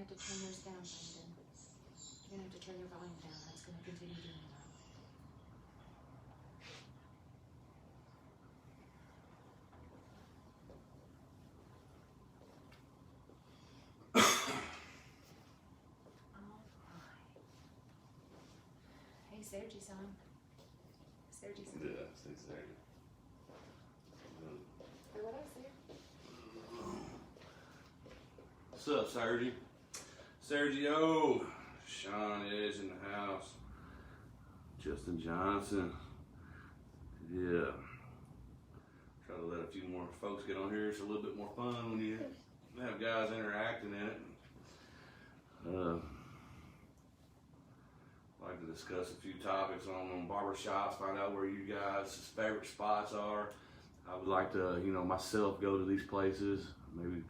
have to turn yours down, Brandon. You're gonna have to turn your volume down. That's gonna continue doing that. Hey, Sergi's on. Sergi's on. Yeah, stay Sergi. Or what I say? What's up, Sergi? Sergio! Sean is in the house. Justin Johnson. Yeah. Try to let a few more folks get on here. It's a little bit more fun when you have guys interacting in it. Like to discuss a few topics on barbershops, find out where you guys' favorite spots are. I would like to, myself go to these places, maybe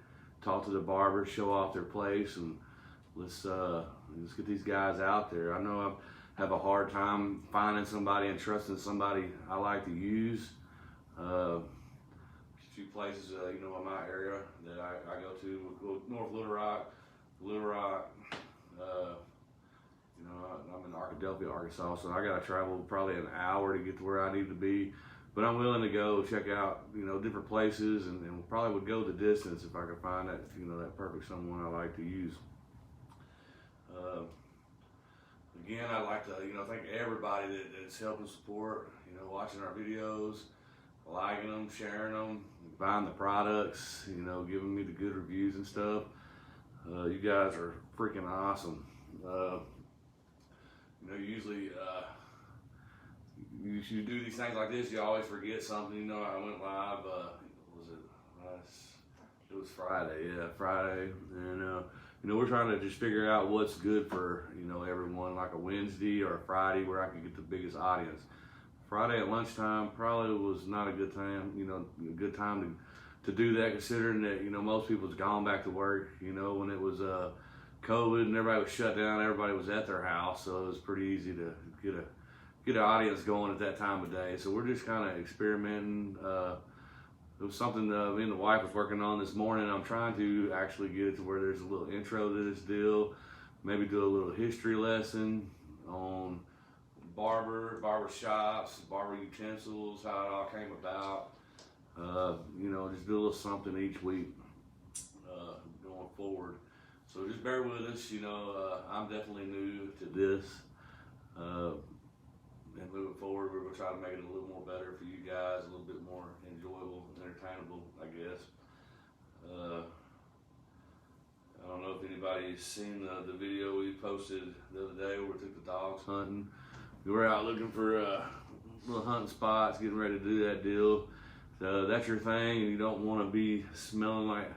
talk to the barbers, show off their place, and let's get these guys out there. I know I have a hard time finding somebody and trusting somebody I like to use. A few places, in my area that I go to, North Little Rock. I'm in Arkadelphia, Arkansas, so I gotta travel probably an hour to get to where I need to be. But I'm willing to go check out, different places, and probably would go the distance if I could find that, that perfect someone I like to use. Again, I'd like to, thank everybody that's helping support, watching our videos, liking them, sharing them, buying the products, giving me the good reviews and stuff. You guys are freaking awesome. Usually, you do these things like this, you always forget something. I went live, it was Friday, yeah, Friday. And, we're trying to just figure out what's good for, everyone, like a Wednesday or a Friday where I can get the biggest audience. Friday at lunchtime probably was not a good time, to do that, considering that, most people's gone back to work, when it was, COVID and everybody was shut down, everybody was at their house, so it was pretty easy to get an audience going at that time of day. So we're just kind of experimenting. It was something me and the wife was working on this morning. I'm trying to actually get it to where there's a little intro to this deal, maybe do a little history lesson on barber shops, barber utensils, how it all came about. Just do a little something each week going forward. So just bear with us, I'm definitely new to this, and moving forward, we're going to try to make it a little more better for you guys, a little bit more enjoyable, entertainable, I guess. I don't know if anybody's seen the video we posted the other day where we took the dogs hunting. We were out looking for little hunting spots, getting ready to do that deal. So that's your thing, and you don't want to be smelling like,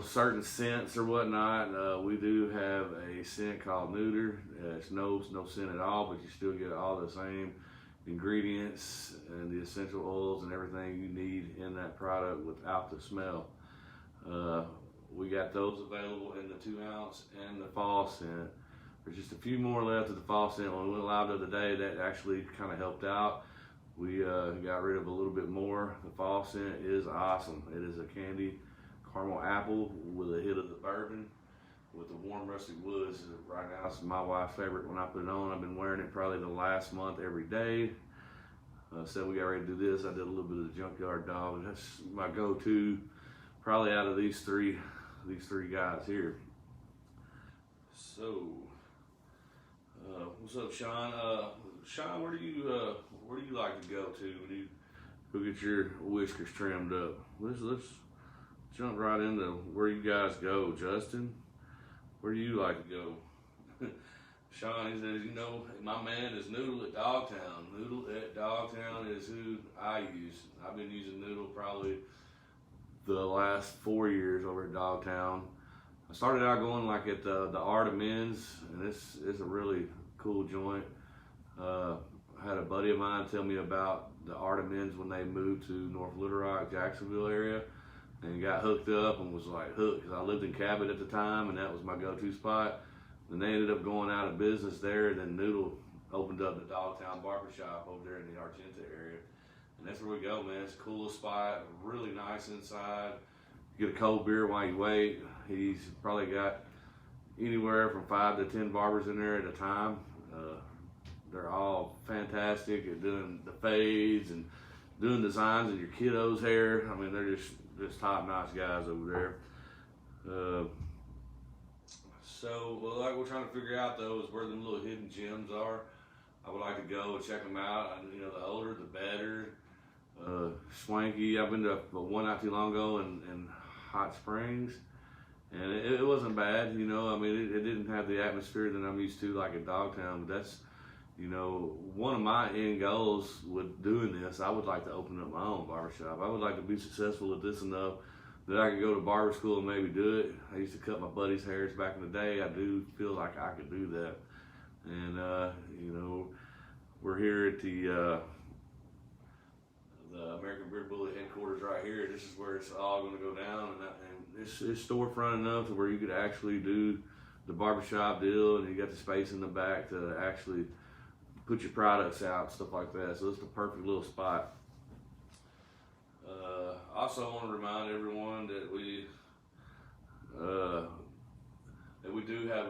certain scents or whatnot. We do have a scent called Neuter. It's no scent at all, but you still get all the same ingredients and the essential oils and everything you need in that product without the smell. We got those available in the 2-ounce and the fall scent. There's just a few more left of the fall scent. When we went live the other day, that actually kind of helped out. We got rid of a little bit more. The fall scent is awesome. It is a candy caramel apple with a hit of the bourbon with the warm rustic woods. Right now it's my wife's favorite when I put it on. I've been wearing it probably the last month every day. So we got ready to do this. I did a little bit of the Junkyard Dog. That's my go-to probably out of these three guys here. So what's up, Sean? Sean, where do you like to go to when you go get your whiskers trimmed up? Let's jump right into where you guys go. Justin, where do you like to go? Sean, he says, my man is Noodle at Dogtown. Noodle at Dogtown is who I use. I've been using Noodle probably the last 4 years over at Dogtown. I started out going like at the Art of Men's, and it's a really cool joint. I had a buddy of mine tell me about the Art of Men's when they moved to North Little Rock, Jacksonville area, and got hooked up and was like hooked, because I lived in Cabot at the time and that was my go-to spot. And they ended up going out of business there, and then Noodle opened up the Dogtown Barbershop over there in the Argenta area. And that's where we go, man. It's a cool spot, really nice inside. You get a cold beer while you wait. He's probably got anywhere from 5 to 10 barbers in there at a time. They're all fantastic at doing the fades and doing designs of your kiddos' hair. I mean, they're just top-notch guys over there. So, well, like we're trying to figure out though is where them little hidden gems are. I would like to go and check them out. And, you know, the older, the better. Swanky. I've been to one not too long ago in Hot Springs, and it wasn't bad. You know, I mean, it didn't have the atmosphere that I'm used to, like at Dogtown. But that's, you know, one of my end goals with doing this. I would like to open up my own barbershop. I would like to be successful at this enough that I could go to barber school and maybe do it. I used to cut my buddies' hairs back in the day. I do feel like I could do that. And, you know, we're here at the American Beard Bully headquarters right here. This is where it's all going to go down. And it's storefront enough to where you could actually do the barbershop deal, and you got the space in the back to actually put your products out, stuff like that. So it's the perfect little spot. Also, I want to remind everyone that we do have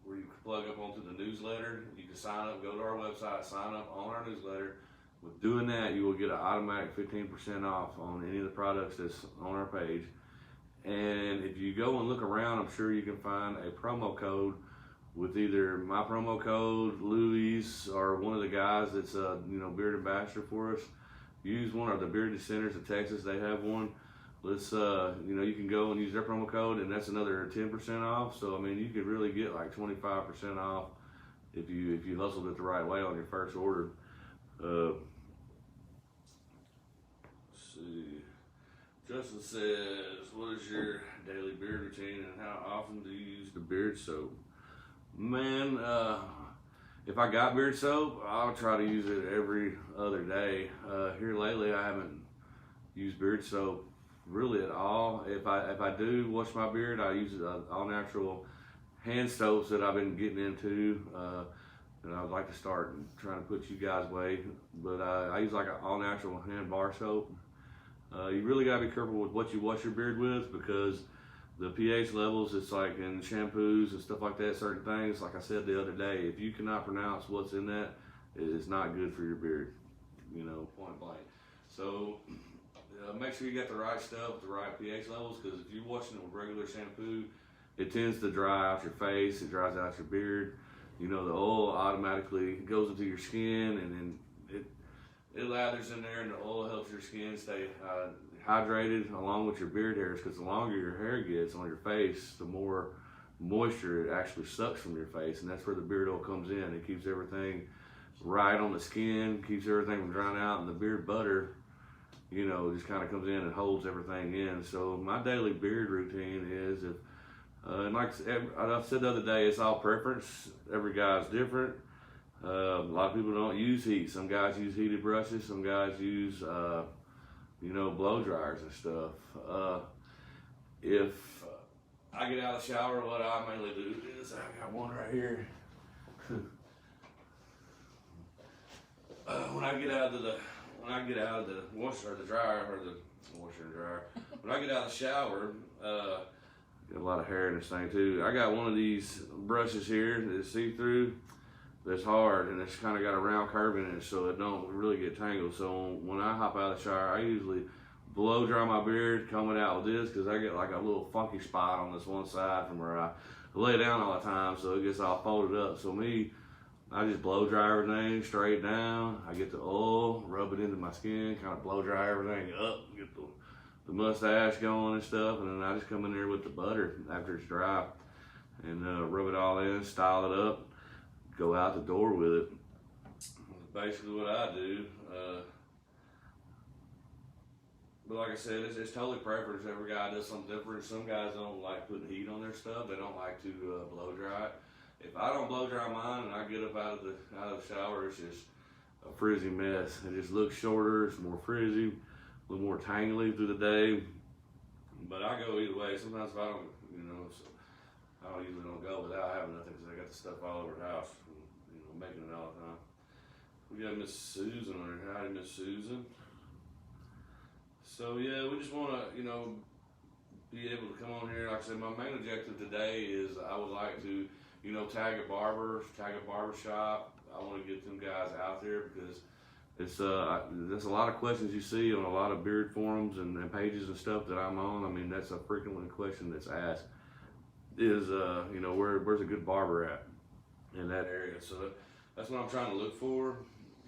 where you can plug up onto the newsletter. You can sign up, go to our website, sign up on our newsletter. With doing that, you will get an automatic 15% off on any of the products that's on our page. And if you go and look around, I'm sure you can find a promo code with either my promo code, Louis, or one of the guys that's a beard ambassador for us. Use one of the Bearded Centers of Texas. They have one. Let's you can go and use their promo code, and that's another 10% off. So I mean, you could really get like 25% off if you hustled it the right way on your first order. Let's see. Justin says, "What is your daily beard routine, and how often do you use the beard soap?" Man, if I got beard soap, I'll try to use it every other day. Here lately, I haven't used beard soap really at all. If I do wash my beard, I use all natural hand soaps that I've been getting into, and I would like to start trying to put you guys' way. But I use like an all natural hand bar soap. You really gotta be careful with what you wash your beard with, because the pH levels, it's like in shampoos and stuff like that, certain things, like I said the other day, if you cannot pronounce what's in that, it is not good for your beard, point blank. So make sure you got the right stuff, the right pH levels, because if you're washing it with regular shampoo, it tends to dry out your face, it dries out your beard. The oil automatically goes into your skin, and then it lathers in there, and the oil helps your skin stay hydrated along with your beard hairs, because the longer your hair gets on your face, the more moisture it actually sucks from your face, and that's where the beard oil comes in. It keeps everything right on the skin, keeps everything from drying out, and the beard butter, just kind of comes in and holds everything in. So my daily beard routine is, and like I said the other day, it's all preference. Every guy's different. A lot of people don't use heat. Some guys use heated brushes. Some guys use blow dryers and stuff. If I get out of the shower, what I mainly do is I got one right here. When I get out of the washer or the dryer, or the washer and dryer, when I get out of the shower, got a lot of hair in this thing too. I got one of these brushes here that's see-through, that's hard, and it's kind of got a round curve in it, so it don't really get tangled. So when I hop out of the shower, I usually blow dry my beard, comb it out with this, because I get like a little funky spot on this one side from where I lay down all the time, so it gets all folded up. So I just blow dry everything straight down. I get the oil, rub it into my skin, kind of blow dry everything up, get the mustache going and stuff, and then I just come in there with the butter after it's dry and rub it all in, style it up, go out the door with it. That's basically what I do. But like I said, it's totally preference. Every guy does something different. Some guys don't like putting heat on their stuff. They don't like to blow dry it. If I don't blow dry mine and I get up out of the shower, it's just a frizzy mess. It just looks shorter, it's more frizzy, a little more tangly through the day. But I go either way. Sometimes if I don't, so I usually don't go without having nothing, because I got the stuff all over the house, making it all the time. We got Miss Susan on here. Howdy, Miss Susan. So yeah, we just want to, be able to come on here. Like I said, my main objective today is I would like to, tag a barber shop. I want to get them guys out there because it's there's a lot of questions you see on a lot of beard forums and pages and stuff that I'm on. I mean, that's a frequent question that's asked is, where's a good barber at in that area? So that's what I'm trying to look for.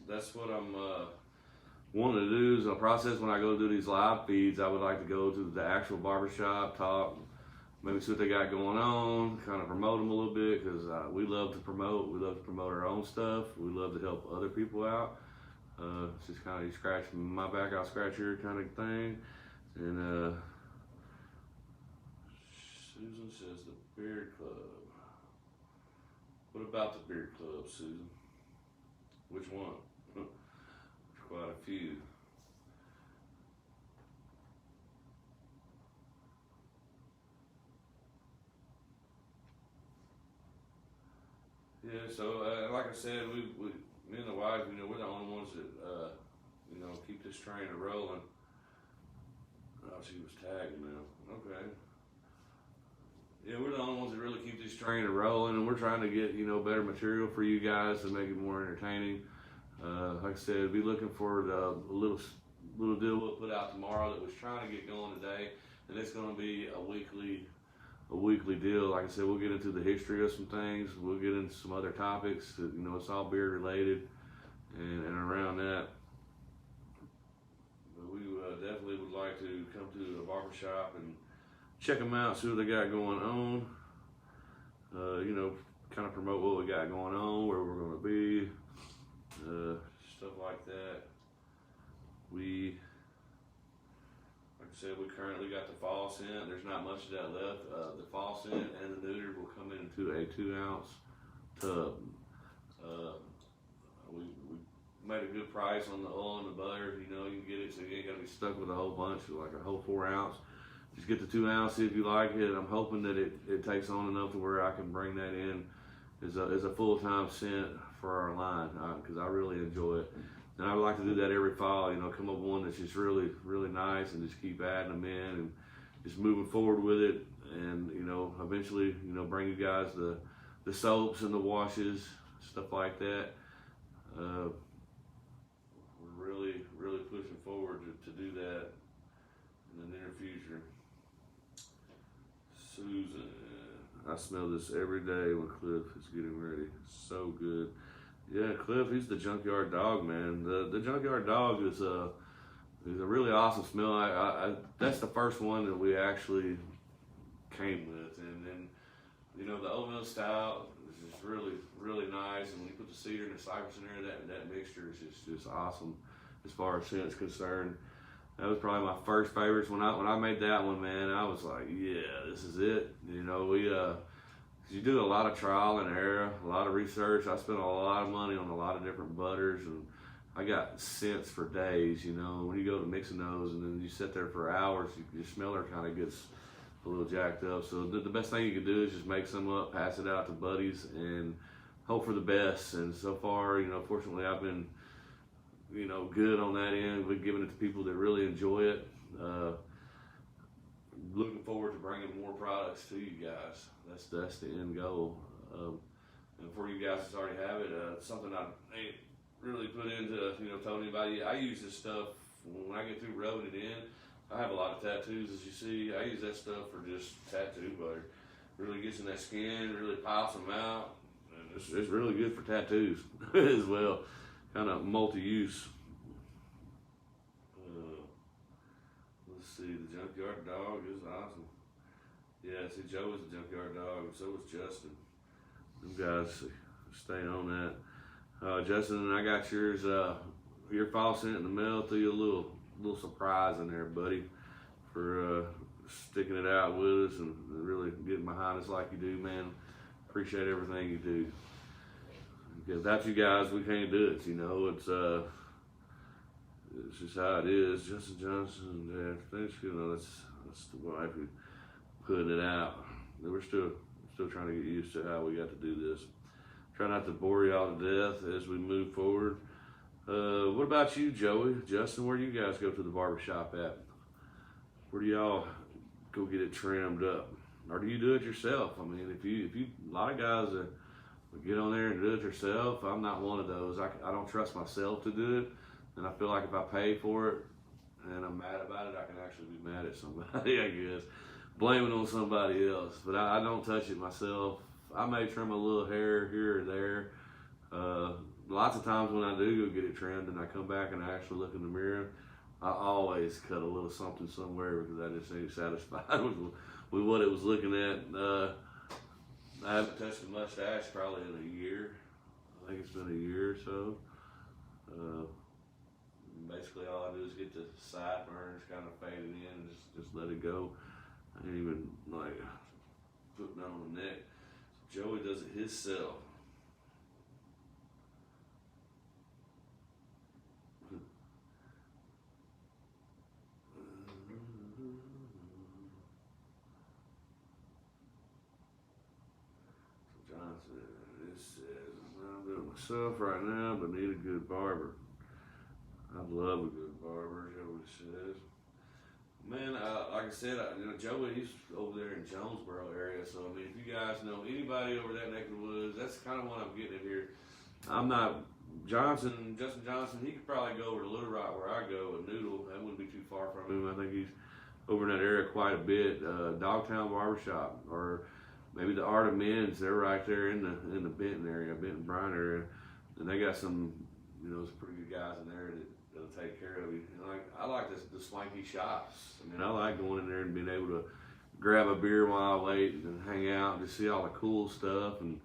That's what I'm wanting to do is a process when I go do these live feeds. I would like to go to the actual barbershop, talk, maybe see what they got going on, kind of promote them a little bit because we love to promote. We love to promote our own stuff. We love to help other people out. It's just kind of you scratch my back, I'll scratch your kind of thing. And Susan says the Beard Club. What about the Beard Club, Susan? Which one? There's quite a few. Yeah, so like I said, me and the wife, we're the only ones that, keep this train rolling. Oh, she was tagging now. Okay. Yeah, we're the only ones that really keep this train rolling, and we're trying to get, better material for you guys to make it more entertaining. Like I said, be looking for the little deal we'll put out tomorrow that was trying to get going today, and it's going to be a weekly deal. Like I said, we'll get into the history of some things. We'll get into some other topics that, it's all beard related and around that. But we definitely would like to come to a barbershop and check them out, see what they got going on. Kind of promote what we got going on, where we're going to be, stuff like that. Like I said, we currently got the fall scent. There's not much of that left. The fall scent and the neuter will come into a 2-ounce tub. We made a good price on the oil and the butter. You can get it so you ain't got to be stuck with a whole bunch, like a whole 4-ounce. Just get the 2-ounce, see if you like it. I'm hoping that it takes on enough to where I can bring that in as a full-time scent for our line, because I really enjoy it. And I would like to do that every fall, come up with one that's just really, really nice and just keep adding them in and just moving forward with it. And, eventually, bring you guys the soaps and the washes, stuff like that. We're really, really pushing forward to do that in the near future. Susan, I smell this every day when Cliff is getting ready. So good. Yeah, Cliff, he's the junkyard dog, man. The junkyard dog is a really awesome smell. That's the first one that we actually came with, and then the oatmeal stout is just really, really nice. And when you put the cedar and the cypress in there, that mixture is just awesome as far as scent's concerned. That was probably my first favorites. When I made that one, man, I was like, yeah, this is it. You do a lot of trial and error, a lot of research. I spent a lot of money on a lot of different butters, and I got scents for days. When you go to mixing those and then you sit there for hours, your smeller kind of gets a little jacked up. So the best thing you can do is just make some up, pass it out to buddies, and hope for the best. And so far, fortunately, I've been good on that end. We're giving it to people that really enjoy it. Looking forward to bringing more products to you guys. That's the end goal. And for you guys that already have it, something I ain't really put into, told anybody. I use this stuff when I get through rubbing it in. I have a lot of tattoos, as you see. I use that stuff for just tattoo butter. Really gets in that skin, really pops them out. And it's really good for tattoos as well. Kind of multi-use. Let's see, the junkyard dog is awesome. Yeah, see, Joe is a junkyard dog, and so is Justin. Them guys stay on that. Justin, I got yours. Your fall sent in the mail. Threw you a little surprise in there, buddy, for sticking it out with us and really getting behind us like you do, man. Appreciate everything you do. Without you guys, we can't do it. It's just how it is. Justin Johnson, that's the wife who putting it out. We're still trying to get used to how we got to do this. Try not to bore y'all to death as we move forward. What about you, Joey? Justin, where do you guys go to the barbershop at? Where do y'all go get it trimmed up, or do you do it yourself? I mean, if you a lot of guys that get on there and do it yourself. I'm not one of those. I don't trust myself to do it, and I feel like if I pay for it and I'm mad about it, I can actually be mad at somebody. I guess blame it on somebody else, but I don't touch it myself. I may trim a little hair here or there. Lots of times when I do go get it trimmed and I come back and I actually look in the mirror, I always cut a little something somewhere because I just ain't satisfied with what it was looking at. I haven't touched the mustache probably in a year. I think it's been a year or so. Basically all I do is get the sideburns kind of faded in and just let it go. I ain't even like putting that on the neck. Joey does it himself. I'm doing it myself right now, but need a good barber. I love a good barber, Joey says. Man, like I said, Joey, he's over there in Jonesboro area, so I mean, if you guys know anybody over that neck of the woods, that's kind of what I'm getting at here. I'm not, Justin Johnson, he could probably go over to Little Rock where I go, and Noodle, that wouldn't be too far from him. I think he's over in that area quite a bit. Dogtown Barbershop, or maybe the Art of Men's, they're right there in the Benton area, Benton Bryan area, and they got some, some pretty good guys in there that'll take care of you. And I like the swanky shops. I mean, I like going in there and being able to grab a beer while I wait and hang out and just see all the cool stuff and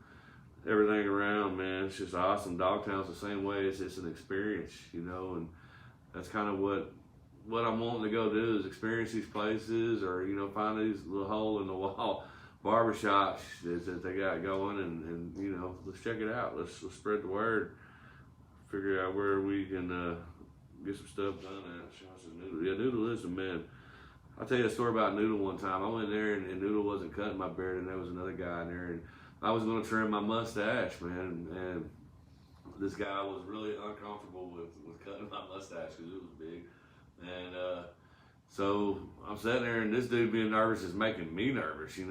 everything around, man. It's just awesome. Dogtown's the same way. It's an experience, and that's kind of what I'm wanting to go do is experience these places, or find these little hole in the wall barbershops that they got going, and let's check it out. Let's spread the word. Figure out where we can get some stuff done at. Noodle. Yeah, Noodle is the man. I'll tell you a story about Noodle one time. I went there and Noodle wasn't cutting my beard, and there was another guy in there, and I was going to trim my mustache, man, and this guy was really uncomfortable with cutting my mustache because it was big, and so I'm sitting there, and this dude being nervous is making me nervous, and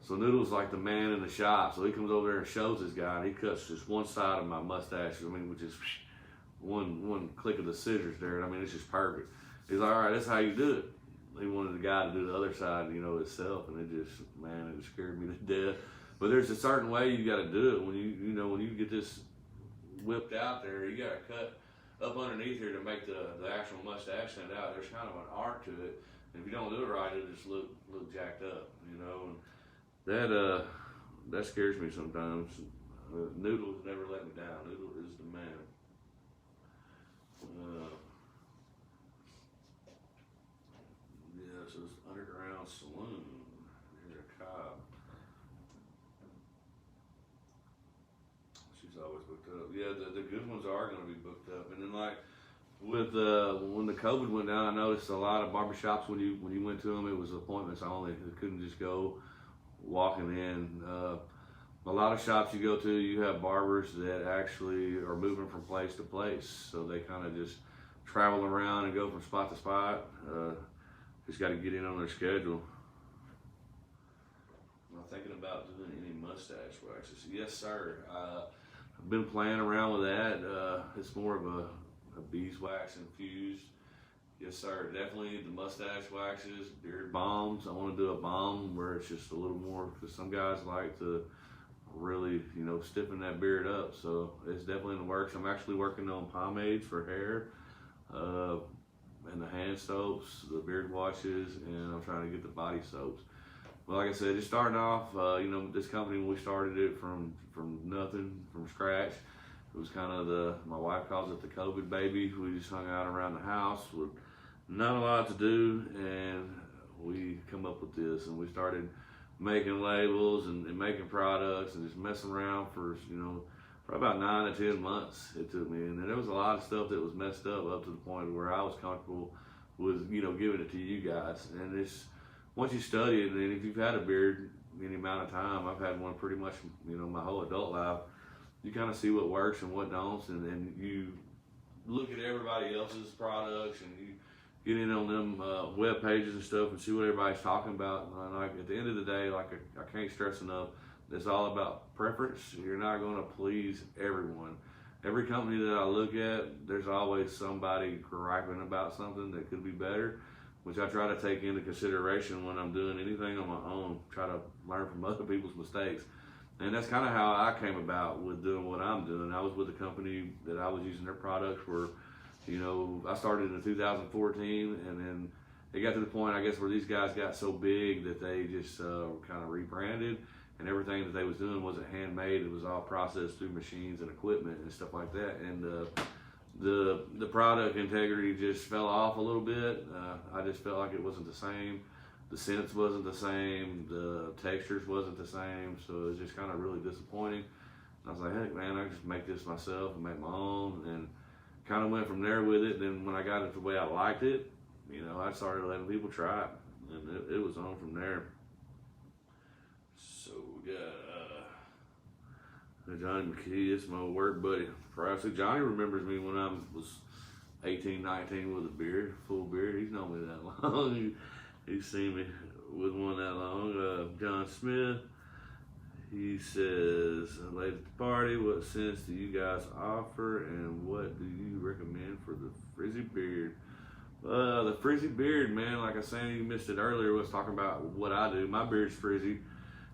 so Noodle's like the man in the shop, so he comes over there and shows this guy, and he cuts just one side of my mustache, which is one click of the scissors there, and it's just perfect. He's like, all right, that's how you do it. He wanted the guy to do the other side, itself, and it scared me to death. But there's a certain way you got to do it. When you get this whipped out there, you got to cut up underneath here to make the actual mustache stand out. There's kind of an art to it. And if you don't do it right, it'll just look jacked up, And that scares me sometimes. Noodle's never let me down. Noodle is the man. So it's Underground Saloon. Here's a Cobb. She's always booked up. Yeah, the good ones are going to be booked up. And then with when the COVID went down, I noticed a lot of barbershops when you went to them, it was appointments only. You couldn't just go walking in. A lot of shops you go to, you have barbers that actually are moving from place to place, so they kind of just travel around and go from spot to spot. Just got to get in on their schedule. Am I thinking about doing any mustache waxes? Yes, sir. I've been playing around with that. It's more of a beeswax infused. Yes, sir. Definitely the mustache waxes, beard balms. I want to do a balm where it's just a little more, because some guys like to really, stiffen that beard up. So it's definitely in the works. I'm actually working on pomades for hair. And the hand soaps, the beard washes, and I'm trying to get the body soaps. But like I said, just starting off, this company, when we started it from nothing, from scratch, it was kind of my wife calls it the COVID baby. We just hung out around the house with not a lot to do, and we come up with this, and we started making labels and making products and just messing around for about 9 to 10 months it took me. And there was a lot of stuff that was messed up to the point where I was comfortable with, giving it to you guys. And it's, once you study it, and if you've had a beard any amount of time, I've had one pretty much, my whole adult life, you kind of see what works and what don't. And you look at everybody else's products and you get in on them web pages and stuff and see what everybody's talking about. And like at the end of the day, like I can't stress enough, it's all about preference. You're not going to please everyone. Every company that I look at, there's always somebody griping about something that could be better, which I try to take into consideration when I'm doing anything on my own, try to learn from other people's mistakes. And that's kind of how I came about with doing what I'm doing. I was with a company that I was using their products for, you know, I started in 2014, and then it got to the point, I guess, where these guys got so big that they just kind of rebranded, and everything that they was doing wasn't handmade. It was all processed through machines and equipment and stuff like that. And the product integrity just fell off a little bit. I just felt like it wasn't the same. The scents wasn't the same. The textures wasn't the same. So it was just kind of really disappointing. And I was like, heck, man, I can just make this myself and make my own. And kind of went from there with it. Then when I got it the way I liked it, you know, I started letting people try it, and it was on from there. So we got Johnny McKee. This is my old work buddy. Probably Johnny remembers me when I was 18, 19 with a beard, full beard. He's known me that long. He's seen me with one that long. John Smith. He says, late at the party, what scents do you guys offer, and what do you recommend for the frizzy beard? The frizzy beard, man, like I said, you missed it earlier, was talking about what I do. My beard's frizzy,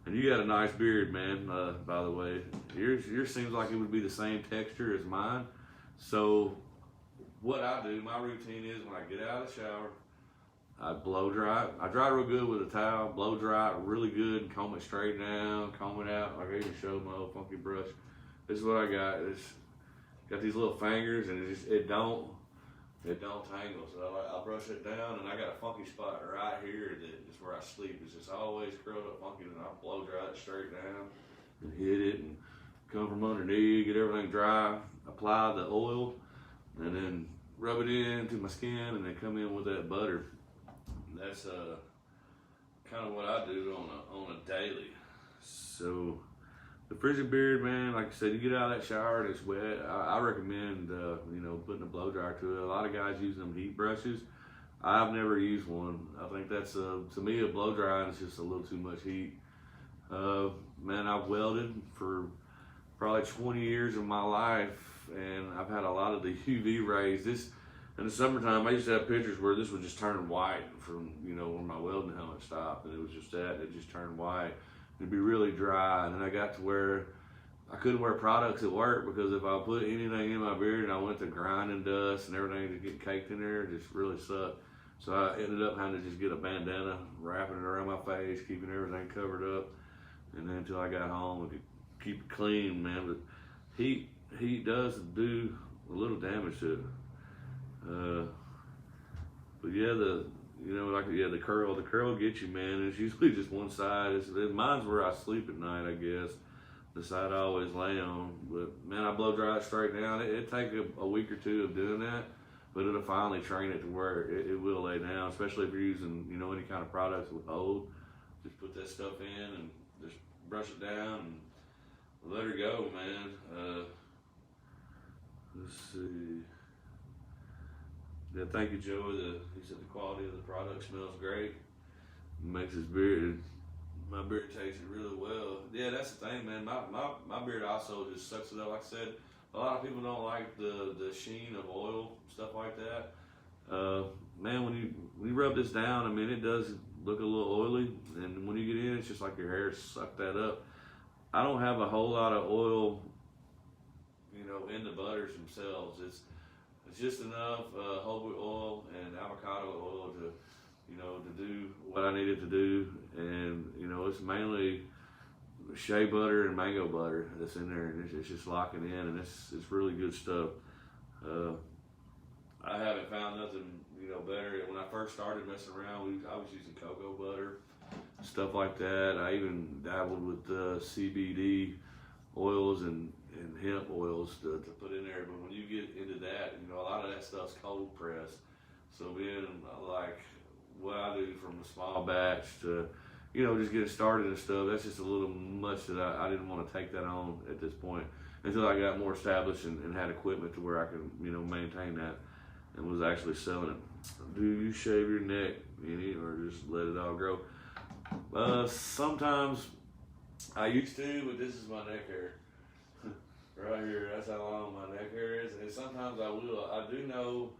and you got a nice beard, man, by the way. Yours seems like it would be the same texture as mine. So what I do, my routine is when I get out of the shower, I blow dry it. I dry it real good with a towel, blow dry it really good, and comb it straight down, comb it out. Like I even showed my old funky brush. This is what I got. It's got these little fingers, and it don't tangle. So I brush it down, and I got a funky spot right here that is where I sleep. It's just always curled up funky, and I blow dry it straight down and hit it and come from underneath, get everything dry, apply the oil, and then rub it into my skin, and then come in with that butter. That's kind of what I do on a daily. So the frizzy beard, man, like I said, you get out of that shower and it's wet. I recommend you know, putting a blow dryer to it. A lot of guys use them heat brushes. I've never used one. I think that's to me, a blow dryer is just a little too much heat. Man, I've welded for probably 20 years of my life, and I've had a lot of the UV rays. In the summertime, I used to have pictures where this would just turn white from, you know, when my welding helmet stopped, and it was just that, it just turned white. It'd be really dry, and then I got to where I couldn't wear products at work because if I put anything in my beard and I went to grinding dust and everything to get caked in there, it just really sucked. So I ended up having to just get a bandana, wrapping it around my face, keeping everything covered up, and then until I got home, I could keep it clean, man. But heat does do a little damage to it. But yeah, the curl gets you, man. It's usually just one side. Mine's where I sleep at night, I guess. The side I always lay on. But man, I blow dry it straight down. It take a week or two of doing that, but it'll finally train it to where it will lay down, especially if you're using, you know, any kind of products with hold. Just put that stuff in and just brush it down and let her go, man. Let's see. Yeah, thank you, Joey. He said the quality of the product smells great. Makes his beard, my beard takes it really well. Yeah, that's the thing, man. My beard also just sucks it up. Like I said, a lot of people don't like the sheen of oil, stuff like that. Man, when you rub this down, I mean, it does look a little oily, and when you get in, it's just like your hair sucked that up. I don't have a whole lot of oil, you know, in the butters themselves. It's just enough jojoba oil and avocado oil to, you know, to do what I needed to do. And, you know, it's mainly shea butter and mango butter that's in there, and it's just locking in, and it's really good stuff. I haven't found nothing, you know, better. When I first started messing around, I was using cocoa butter, stuff like that. I even dabbled with CBD oils and hemp oils to put in there. But when you get into that, you know, a lot of that stuff's cold pressed. So being like what I do from a small batch to, you know, just getting started and stuff, that's just a little much that I didn't want to take that on at this point until I got more established and had equipment to where I could, you know, maintain that and was actually selling it. Do you shave your neck any, or just let it all grow? Sometimes I used to, but this is my neck hair. Right here, that's how long my neck hair is. And sometimes I will. I do know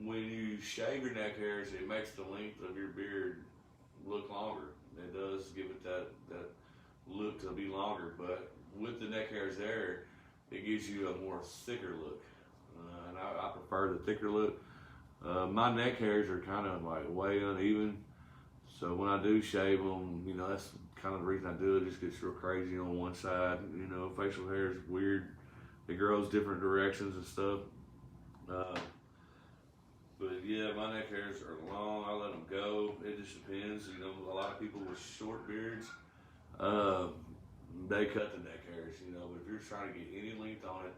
when you shave your neck hairs, it makes the length of your beard look longer. It does give it that look to be longer. But with the neck hairs there, it gives you a more thicker look. And I prefer the thicker look. My neck hairs are kind of like way uneven. So when I do shave them, you know, that's kind of the reason I do it. It just gets real crazy on one side. You know, facial hair is weird. It grows different directions and stuff. But yeah, my neck hairs are long. I let them go. It just depends. You know, a lot of people with short beards, they cut the neck hairs, you know. But if you're trying to get any length on it,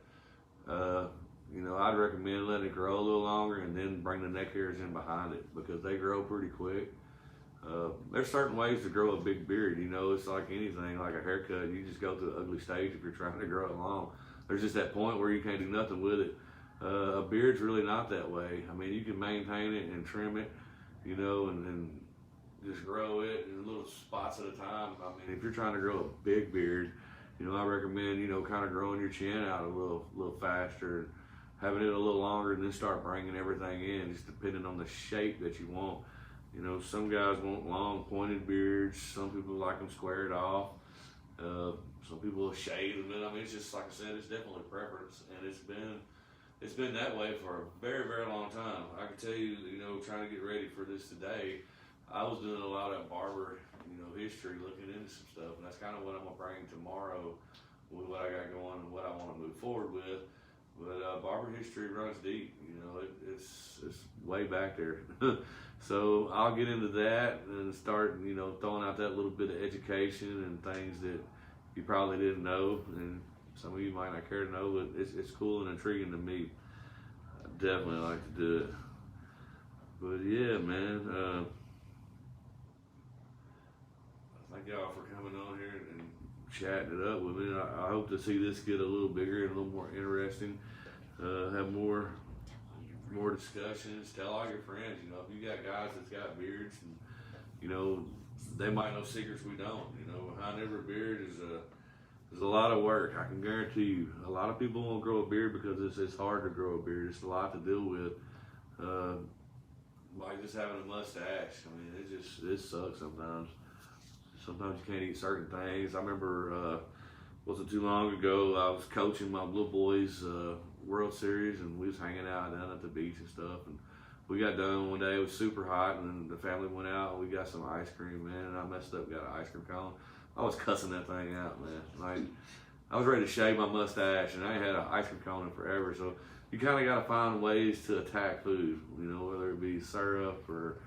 you know, I'd recommend letting it grow a little longer and then bring the neck hairs in behind it because they grow pretty quick. There's certain ways to grow a big beard, you know. It's like anything, like a haircut. You just go through the ugly stage if you're trying to grow it long. There's just that point where you can't do nothing with it. A beard's really not that way. I mean, you can maintain it and trim it, you know, and just grow it in little spots at a time. I mean, if you're trying to grow a big beard, you know, I recommend, you know, kind of growing your chin out a little faster, having it a little longer, and then start bringing everything in, just depending on the shape that you want. You know, some guys want long pointed beards. Some people like them squared off. Some people shave them. I mean, it's just like I said, it's definitely a preference, and it's been that way for a very, very long time. I can tell you, you know, trying to get ready for this today, I was doing a lot of barber, you know, history, looking into some stuff, and that's kind of what I'm gonna bring tomorrow with what I got going and what I want to move forward with. But barber history runs deep, you know, it's way back there. So I'll get into that and start, you know, throwing out that little bit of education and things that you probably didn't know, and some of you might not care to know, but it's cool and intriguing to me. I definitely like to do it. But yeah, man, thank y'all for coming on here and chatting it up with me. I hope to see this get a little bigger and a little more interesting. Have more discussions. Tell all your friends. You know, if you got guys that's got beards, and you know, they might know secrets we don't. You know, behind every beard is a lot of work. I can guarantee you. A lot of people won't grow a beard because it's hard to grow a beard. It's a lot to deal with. Like just having a mustache. I mean, it sucks sometimes. Sometimes you can't eat certain things. I remember wasn't too long ago, I was coaching my little boys World Series, and we was hanging out down at the beach and stuff. And we got done one day. It was super hot, and then the family went out, and we got some ice cream, man. And I messed up, got an ice cream cone. I was cussing that thing out, man. Like, I was ready to shave my mustache, and I ain't had an ice cream cone in forever. So you kind of got to find ways to attack food, you know, whether it be syrup or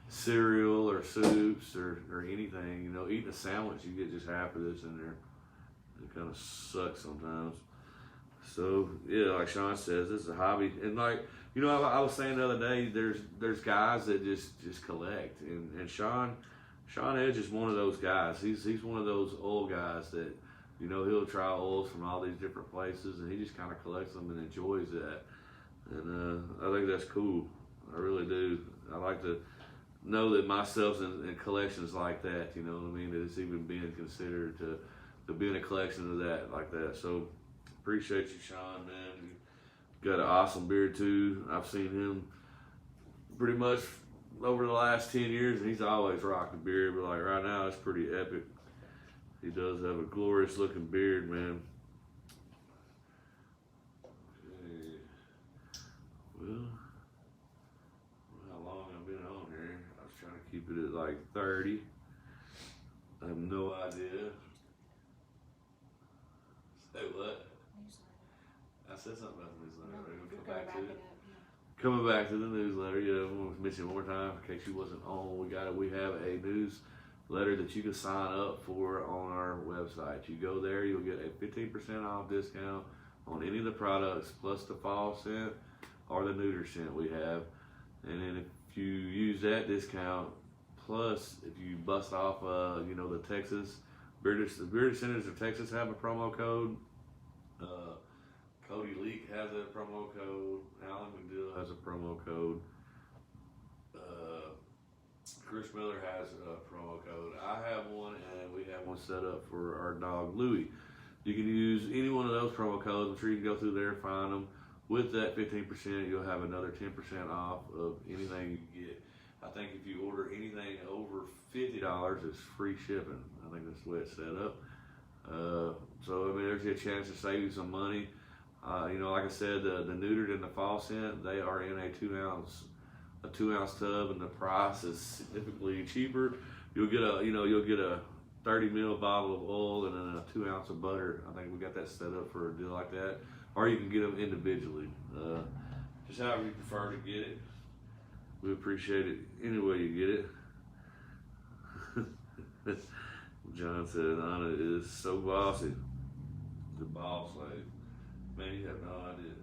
cereal or soups or anything. You know, eating a sandwich, you get just half of this in there. It kind of sucks sometimes. So yeah, like Sean says, this is a hobby, and like, you know, I was saying the other day, there's guys that just collect, and Sean Edge is one of those guys. He's one of those old guys that, you know, he'll try oils from all these different places, and he just kind of collects them and enjoys that. And I think that's cool. I really do. I like to know that myself's in collections like that. You know what I mean? That it's even being considered to be in a collection of that like that. So appreciate you, Sean, man. You got an awesome beard too. I've seen him pretty much over the last 10 years, and he's always rocked a beard, but like right now it's pretty epic. He does have a glorious looking beard, man. Okay. Well, how long I've been on here? I was trying to keep it at like 30. I have no idea. Say what? Newsletter. I said something about the newsletter. No, Right? you're We'll come gonna back wrap to it it. up, yeah. Coming back to the newsletter, yeah, I'm gonna mention it one more time in case you wasn't on. We have a newsletter that you can sign up for on our website. You go there, you'll get a 15% off discount on any of the products, plus the fall scent or the neuter scent we have. And then if you use that discount, plus if you bust off, you know, the Bearded Centers of Texas have a promo code. Cody Leak has a promo code. Alan McDill has a promo code. Chris Miller has a promo code. I have one, and we have one set up for our dog Louie. You can use any one of those promo codes. I'm sure you can go through there and find them. With that 15%, you'll have another 10% off of anything you get. I think if you order anything over $50, it's free shipping. I think that's the way it's set up. So I mean, there's a chance to save you some money. You know, like I said, the neutered and the fall scent, they are in a 2 ounce tub, and the price is significantly cheaper. You'll get a 30 ml bottle of oil and then a 2 ounce of butter. I think we got that set up for a deal like that. Or you can get them individually. Just however you prefer to get it. We appreciate it any way you get it. John said Anna is so bossy. The boss lady. Man, you have no idea.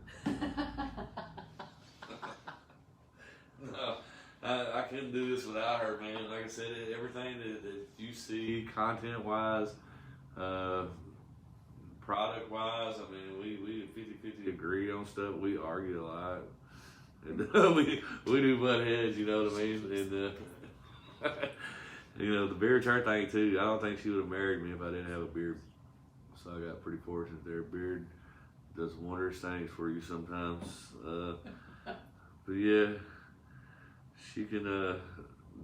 No, I couldn't do this without her, man. Like I said, everything that you see, content-wise, product-wise, I mean, we 50-50 agree on stuff. We argue a lot. And we do butt heads, you know what I mean? And, you know, the beard turn thing, too. I don't think she would have married me if I didn't have a beard. So I got pretty fortunate there. Beard does wondrous things for you sometimes. But, yeah. She can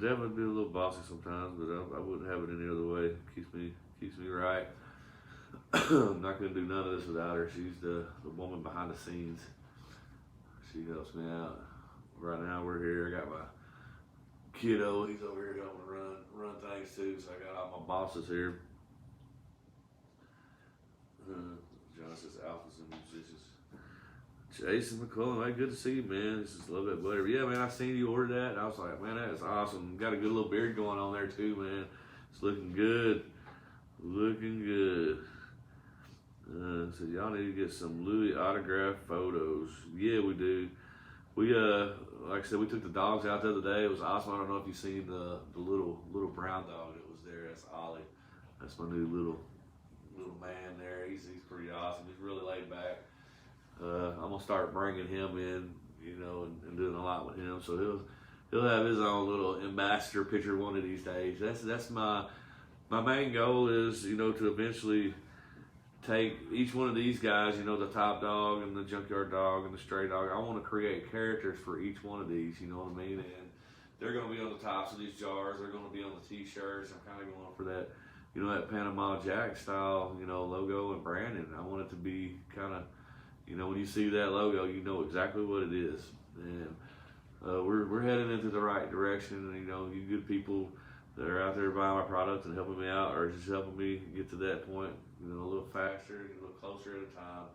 definitely be a little bossy sometimes, but I wouldn't have it any other way. Keeps me right. I'm not gonna do none of this without her. She's the woman behind the scenes. She helps me out. Right now we're here. I got my kiddo. He's over here helping run things too. So I got all my bosses here. John says alphas and musicians. Jason McCullen, hey, good to see you, man. This is Love That Butter. Yeah, man, I seen you order that, and I was like, man, that is awesome. Got a good little beard going on there, too, man. It's looking good. Looking good. So y'all need to get some Louis autograph photos. Yeah, we do. We, like I said, we took the dogs out the other day. It was awesome. I don't know if you've seen the little brown dog that was there. That's Ollie. That's my new little man there. He's pretty awesome. He's really laid back. I'm gonna start bringing him in, you know, and doing a lot with him. So he'll have his own little ambassador picture one of these days. That's my main goal is, you know, to eventually take each one of these guys, you know, the top dog and the junkyard dog and the stray dog. I want to create characters for each one of these. You know what I mean? And they're gonna be on the tops of these jars. They're gonna be on the T-shirts. I'm kind of going for that, you know, that Panama Jack style, you know, logo and branding. I want it to be kind of, you know, when you see that logo, you know exactly what it is. And we're heading into the right direction. And, you know, you good people that are out there buying my products and helping me out, or just helping me get to that point, you know, a little faster, a little closer at a time.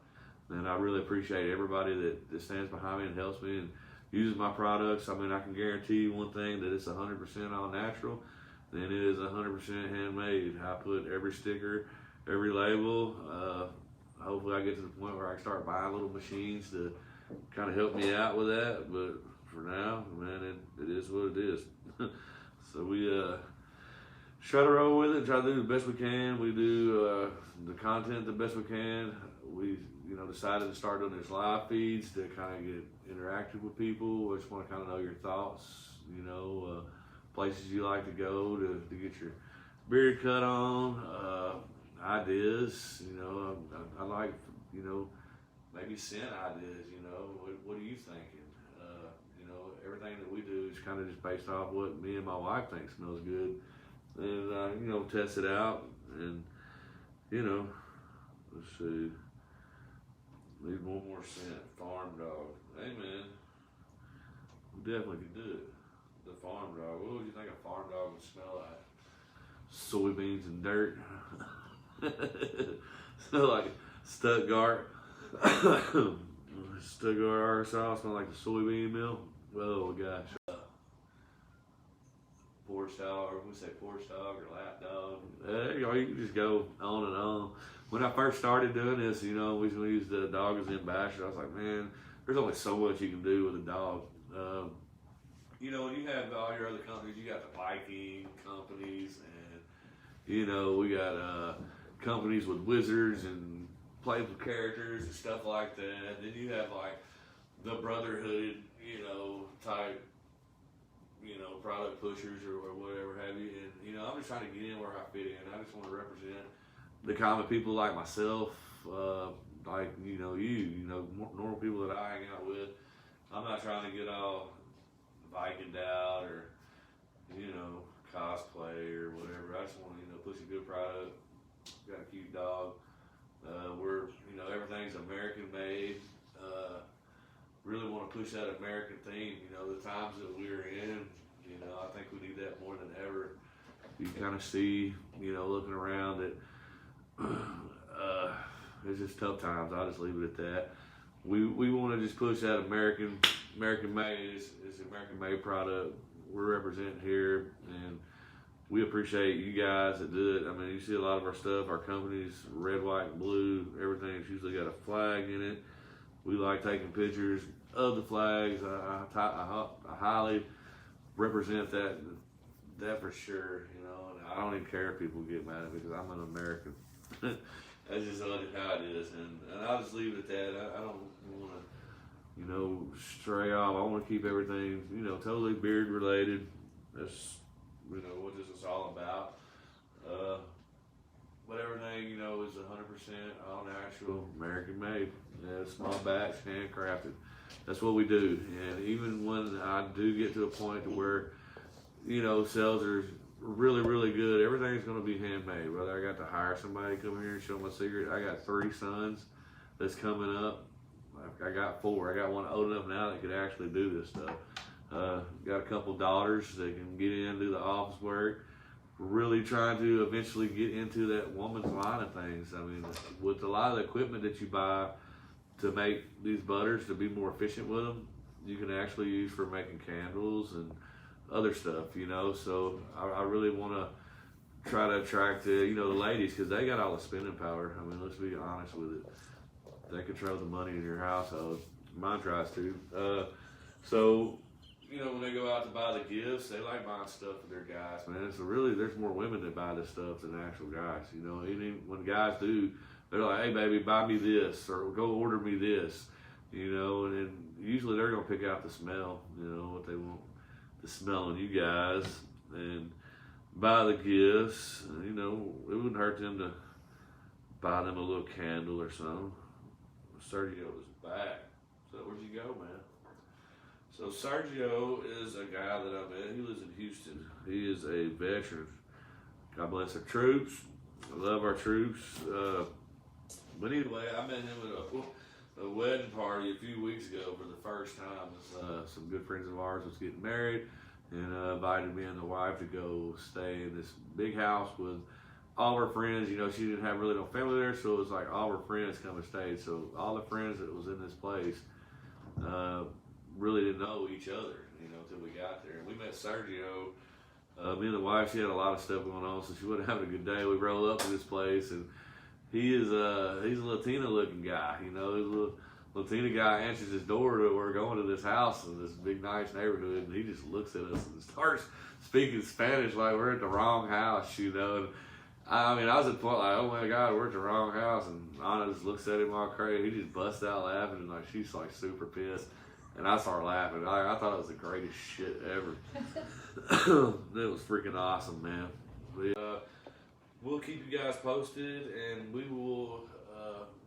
And I really appreciate everybody that stands behind me and helps me and uses my products. I mean, I can guarantee you one thing, that it's 100% all natural, then it is 100% handmade. I put every sticker, every label. Hopefully I get to the point where I can start buying little machines to kind of help me out with that. But for now, man, it is what it is. So we try to roll with it, try to do the best we can. We do the content the best we can. We, you know, decided to start doing these live feeds to kind of get interactive with people. We just want to kind of know your thoughts, you know, places you like to go to get your beard cut on. Ideas, you know, I like, you know, maybe scent ideas, you know, what are you thinking? You know, everything that we do is kind of just based off what me and my wife think smells good, and, you know, test it out, and, you know, let's see, need one more scent, farm dog. Hey, man, we definitely could do it. The farm dog, what would you think a farm dog would smell like? Soybeans and dirt. So like Stuttgart, Arkansas, smell like the soybean mill. Oh gosh. Porch dog, or we say porch dog or lap dog. You know, you can just go on and on. When I first started doing this, you know, we used the dog as the ambassador. I was like, man, there's only so much you can do with a dog. You know, when you have all your other companies, you got the biking companies, and you know, we got companies with wizards and playful characters and stuff like that. Then you have like the brotherhood, you know, type you know, product pushers or whatever have you. And, you know, I'm just trying to get in where I fit in. I just want to represent the common people like myself, like, you know, normal people that I hang out with. I'm not trying to get all Vikinged out or, you know, cosplay or whatever. I just want to, you know, push a good product. Got a cute dog. We're, you know, everything's American made. Really want to push that American theme. You know, the times that we're in, you know, I think we need that more than ever. You kind of see, you know, looking around that it's just tough times. I'll just leave it at that. We want to just push that American made. It's an American made product. We're representing here, and we appreciate you guys that do it. I mean, you see a lot of our stuff, our company's red, white, and blue. Everything's usually got a flag in it. We like taking pictures of the flags. I highly represent that for sure. You know, and I don't even care if people get mad at me because I'm an American. That's just how it is, and I'll just leave it at that. I don't want to, you know, stray off. I want to keep everything, you know, totally beard related. That's, you know, what this is all about. But everything, you know, is 100% all natural, American made. Yeah, small batch, handcrafted. That's what we do. And even when I do get to a point to where, you know, sales are really, really good, everything's going to be handmade. Whether I got to hire somebody to come here and show my secret. I got 3 sons that's coming up. I got 4. I got one old enough now that could actually do this stuff. Got a couple daughters that can get in, do the office work. Really trying to eventually get into that woman's line of things. I mean, with a lot of the equipment that you buy to make these butters to be more efficient with them, you can actually use for making candles and other stuff, you know. So I really want to try to attract you know, the ladies, because they got all the spending power. I mean, let's be honest with it. They control the money in your household. Mine tries to. So, you know, when they go out to buy the gifts, they like buying stuff for their guys, man. So really, there's more women that buy this stuff than actual guys. You know, even when guys do, they're like, "Hey, baby, buy me this," or "Go order me this." You know, and then usually they're gonna pick out the smell. You know what they want, the smell on you guys, and buy the gifts. You know, it wouldn't hurt them to buy them a little candle or something. Sergio is back. So where'd you go, man? So Sergio is a guy that I met. He lives in Houston. He is a veteran. God bless our troops. I love our troops. But anyway, I met him at a wedding party a few weeks ago for the first time. Some good friends of ours was getting married, and invited me and the wife to go stay in this big house with all of her friends. You know, she didn't have really no family there, so it was like all her friends come and stayed. So all the friends that was in this place really didn't know each other, you know, until we got there. And we met Sergio. Me and the wife, she had a lot of stuff going on, so she wasn't having a good day. We roll up to this place, and he's a Latino-looking guy. You know, he's a Latino guy answers his door to we're going to this house in this big, nice neighborhood, and he just looks at us and starts speaking Spanish like we're at the wrong house, you know. And I mean, I was at the point like, oh my God, we're at the wrong house, and Anna just looks at him all crazy. He just busts out laughing, and like she's like super pissed. And I started laughing. I thought it was the greatest shit ever. It was freaking awesome, man. We'll keep you guys posted, and we will,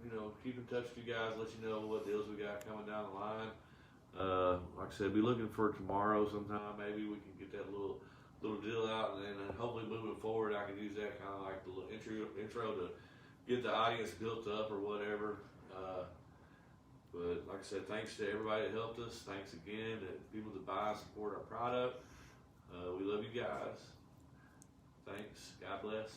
you know, keep in touch with you guys, let you know what deals we got coming down the line. Like I said, be looking for tomorrow sometime. Maybe we can get that little deal out, and then hopefully moving forward, I can use that kind of like the little intro to get the audience built up or whatever. But like I said, thanks to everybody that helped us. Thanks again to people that buy and support our product. We love you guys. Thanks. God bless.